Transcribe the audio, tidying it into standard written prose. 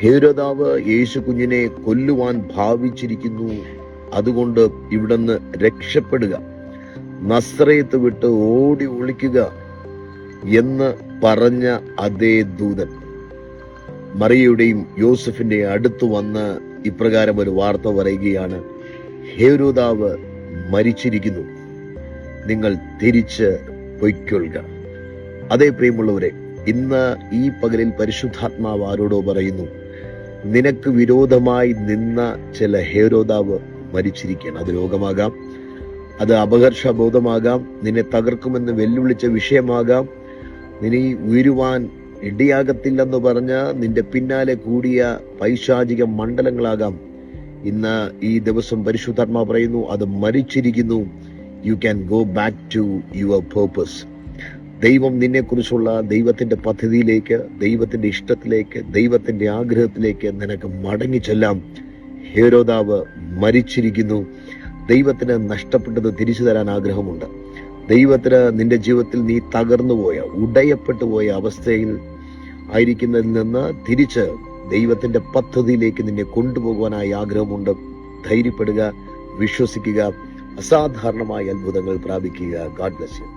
ഹേരോദാവ് യേശു കുഞ്ഞിനെ കൊല്ലുവാൻ ഭാവിച്ചിരിക്കുന്നു, അതുകൊണ്ട് ഇവിടുന്ന് രക്ഷപ്പെടുക, നസ്രയത്ത് വിട്ട് ഓടി ഒളിക്കുക എന്ന് പറഞ്ഞ അതേ ദൂതൻ മറിയയുടെയും യോസഫിന്റെയും അടുത്ത് വന്ന് ഇപ്രകാരം ഒരു വാർത്ത പറയുകയാണ്: ഹേരോദാവ് മരിച്ചിരിക്കുന്നു, നിങ്ങൾ തിരിച്ച് പൊയ്ക്കൊള്ളുക. അതേ പ്രിയമുള്ളവരെ, ഇന്ന് ഈ പകലിൽ പരിശുദ്ധാത്മാവ് ആരോടോ പറയുന്നു, നിനക്ക് വിരോധമായി നിന്ന ചില ഹേരോദാവ് മരിച്ചിരിക്കുകയാണ്. അത് രോഗമാകാം, അത് അപകർഷബോധമാകാം, നിന്നെ തകർക്കുമെന്ന് വെല്ലുവിളിച്ച വിഷയമാകാം, നിന്നെ ഉയരുവാൻ ഇടയാകത്തില്ലെന്ന് പറഞ്ഞ നിന്റെ പിന്നാലെ കൂടിയ പൈശാചിക മണ്ഡലങ്ങളാകാം. ഇന്ന് ഈ ദിവസം പരിശുദ്ധാത്മാവ് പറയുന്നു, അത് മരിച്ചിരിക്കുന്നു. You can go back to your purpose. ദൈവം നിന്നെക്കുറിച്ചുള്ള ദൈവത്തിന്റെ പദ്ധതിയിലേക്ക്, ദൈവത്തിന്റെ ഇഷ്ടത്തിലേക്ക്, ദൈവത്തിന്റെ ആഗ്രഹത്തിലേക്ക് നിനക്ക് മടങ്ങിച്ചെല്ലാം. ഹേരോദാവ് മരിച്ചിരിക്കുന്നു. ദൈവത്തിന് നഷ്ടപ്പെട്ടത് തിരിച്ചു തരാൻ ആഗ്രഹമുണ്ട്. ദൈവത്തിന് നിന്റെ ജീവിതത്തിൽ നീ തകർന്നുപോയ, ഉടയപ്പെട്ടു പോയ അവസ്ഥയിൽ ആയിരിക്കുന്നതിൽ നിന്ന് തിരിച്ച് ദൈവത്തിന്റെ പദ്ധതിയിലേക്ക് നിന്നെ കൊണ്ടുപോകുവാനായി ആഗ്രഹമുണ്ട്. ധൈര്യപ്പെടുക, വിശ്വസിക്കുക, അസാധാരണമായ അത്ഭുതങ്ങൾ പ്രാപിക്കുക. God bless U.